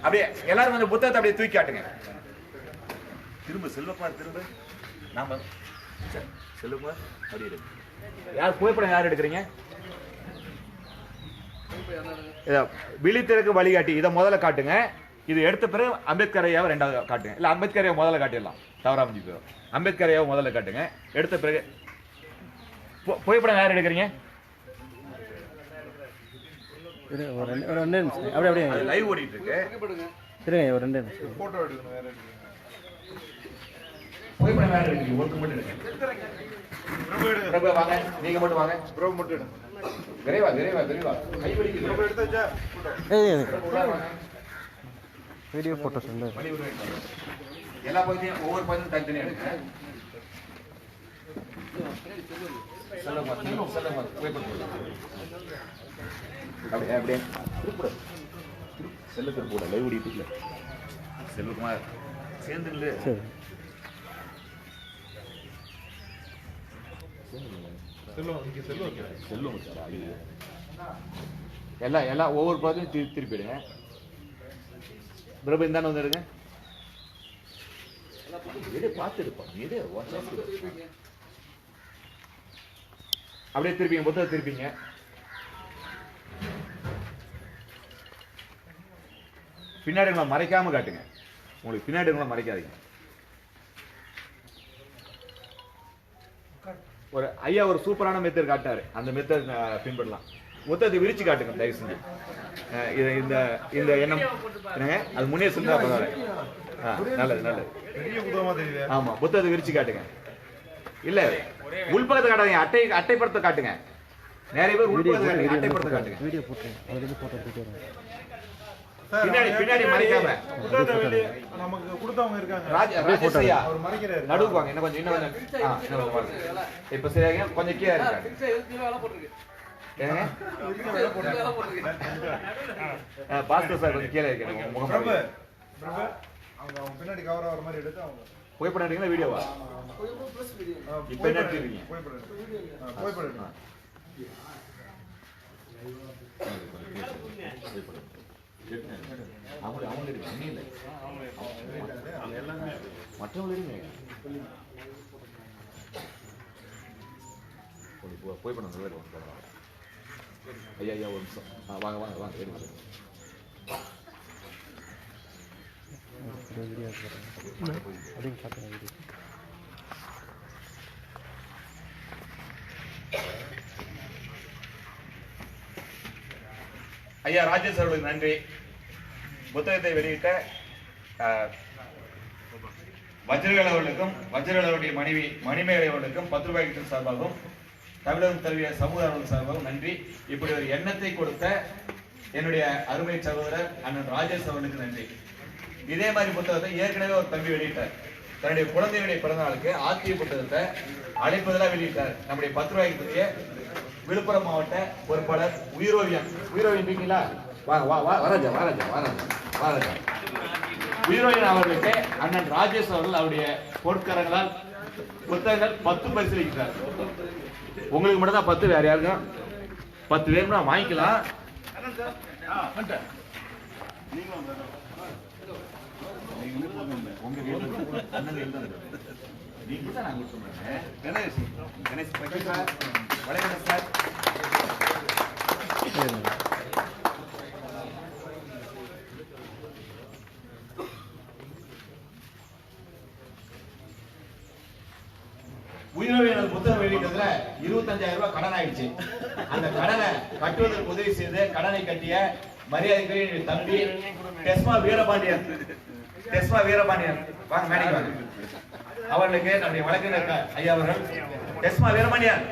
அப்படியே எல்லாரும் அந்த புத்தகத்தை அப்படியே தூக்கி காட்டுங்க. திரும்ப செல்வகுமார், திரும்ப நாம செல்வகுமார் அப்படியே. யார் புகைப்படம் யார் எடுக்கிறீங்க? விழித்திறக்கு வழிகாட்டி இதை முதல்ல காட்டுங்க. இது எடுத்த பிறகு அம்பேத்கர் ஐயாவை ரெண்டாவது காட்டுங்க. இல்லை அம்பேத்கர் ஐயாவை முதல்ல காட்டிடலாம், தவறாம போயிடும். அம்பேத்கர் ஐயாவை முதல்ல காட்டுங்க. எடுத்த பிறகு புகைப்படம் யார் எடுக்கிறீங்க? லைவ் ஓடிட்டு இருக்கு. புகைப்படம் யார் எடுக்கிறீங்க? ஒருக்கு மட்டும் எடுங்க. வாங்க, நீங்க மட்டும் வாங்க. விரைவா விரைவா விரைவா. வீடியோ போட்டோஸ் எல்லா பகுதியும் ஒவ்வொரு பகுதியும் தனித்தனியா எடுங்க. அப்படியே செல்ல திருப்பூட லைவ் ஓடிட்டு செல்வகுமார் சேர்ந்து இல்லை. எல்லாம் ஒவ்வொரு பகுதியும் திருப்பிடுங்க. பிரபு இந்தானே வந்துடுங்க. பார்த்து இருப்போம். அப்படியே திருப்பிங்க, புத்தகம் திருப்பிங்க. பின்னாடி மறைக்காம காட்டுங்க. உங்களுக்கு பின்னாடி மறைக்காதீங்க. ஒரு ஐயா ஒரு சூப்பரான மெத்தட் காட்டாரு, அந்த மெத்தட் பின்பற்றலாம். புத்தகத்தை விரிச்சு காட்டுங்க தயவு செஞ்சு. இந்த இந்த எண்ணம் அது முன்னே சொன்னா நல்லது நல்லது. ஆமா, புத்தகத்தை விரிச்சு காட்டுங்க. இல்ல உள்பக்கத்தை காட்டாதீங்க, அட்டைப்படத்தை காட்டுங்க. நிறைய பேர் உள்பக்கத்தை காட்டுங்க, அட்டைப்படத்தை காட்டுங்க. பின்னாடி பின்னாடி மறைக்காம நமக்கு கொடுத்தவங்க இருக்காங்க. ராஜேஷையா நடுவுக்கு வாங்க. இன்னும் கொஞ்சம் இப்ப சரியாக கொஞ்சம் கீழே இருக்காங்க. பாஸ்கர் சார் கொஞ்சம் கீழே இருக்கேன். பின்னாடி கவர் ஆகிற மாதிரி எடுத்து அவங்க புகைப்படம் எடுத்தீங்களா வீடியோவா? இப்ப என்ன எடுத்துருக்கீங்க? புகைப்படம் புகைப்படம் ஐயா ஐயா ஒரு நிமிஷம். வாங்க வாங்க வாங்க எடுங்க. ஐயா ராஜேஷ் அவர்களுக்கு நன்றி. புத்தகத்தை வெளியிட்ட வஜ்ரவேல் அவர்களுக்கும் வஜ்ரவேல் அவருடைய மனைவி மணிமேகலை அவர்களுக்கும் 10 ரூபாய் கிட்ட சார்பாகவும் தமிழகம் தழுவிய சமூக அவர்கள் சார்பாகவும் நன்றி. இப்படி ஒரு எண்ணத்தை கொடுத்த என்னுடைய அருமை சகோதரர் அண்ணன் ராஜேஷ் அவர்களுக்கு நன்றி. இதே மாதிரி புத்தகத்தை ஏற்கனவே ஒரு தம்பி வெளியிட்டார். தன்னுடைய குழந்தையுடைய பிறந்த நாளுக்கு ஆத்திய புத்தகத்தை அழைப்பதெல்லாம் வெளியிட்டார். நம்முடைய 10 ரூபாய்க்கு விழுப்புரம் மாவட்ட பொறுப்பாளர் உயிரோவியம் இருக்கீங்களா? வராஜா வராஜா வராஜா வராஜா உயிரோவியன் அவர்களுக்கு அண்ணன் ராஜேஷ் அவர்கள் அவருடைய பொருட்காரங்களால் புத்தகங்கள் 10 பரிசீலிக்கிறார். உங்களுக்கு மட்டும் தான் 10, வேற யாருக்கும் 10 வேணும்னா வாங்கிக்கலாம். நீங்க தான் நான் சொல்றேன். கணேஷ் சார் வணக்கம் சார். உயிரோவியல் புத்தகம் வெளியிட்டதுல 25,000 ரூபாய் கடன் ஆயிடுச்சு. அந்த கடனை கட்டுவதற்கு உதவி செய்து கடனை கட்டிய மரியாதைக்குரிய தம்பி டெஸ்மா வீரபாண்டியன் வாங்க மேடைக்கு வாங்க. அவர்களுக்கு நம்முடைய வழக்கறிஞர் ஐயா அவர்கள் டெஸ்மா வீரபாண்டியன்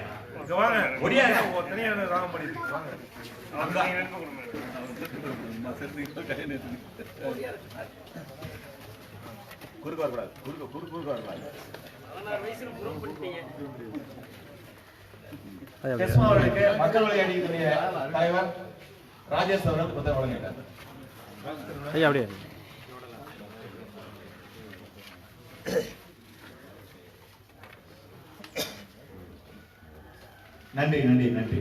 ஒடியாங்க குறுக்கு வரக்கூடாது. குறுக்கு வரக்கூடாது. மக்கள் வழி அணியினுடைய தலைவர் ராஜேஷ் அவர்கள் புத்தகம் வழங்கிட்டார். நன்றி நன்றி நன்றி.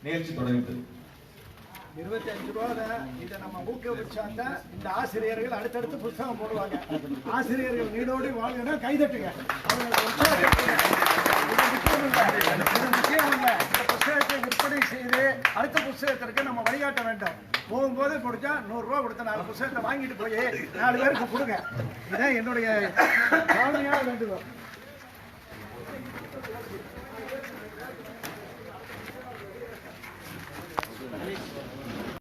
நிகழ்ச்சி தொடங்குது. 25 ரூபா இதை நம்ம ஊக்குவிச்சாதான் இந்த ஆசிரியர்கள் அடுத்தடுத்து புத்தகம் போடுவாங்க. ஆசிரியர்கள் நீடோடி வாழ்கிற கைதட்டுங்க. முக்கியம் இல்லை. இந்த புத்தகத்தை விற்பனை செய்து அடுத்த புத்தகத்திற்கு நம்ம வழிகாட்ட வேண்டும். போகும்போது கொடுத்தா 100 ரூபா கொடுத்த 4 புத்தகத்தை வாங்கிட்டு போய் 4 பேருக்கு கொடுங்க. இதான் என்னுடைய தாழ்மையான வேண்டுகோள்.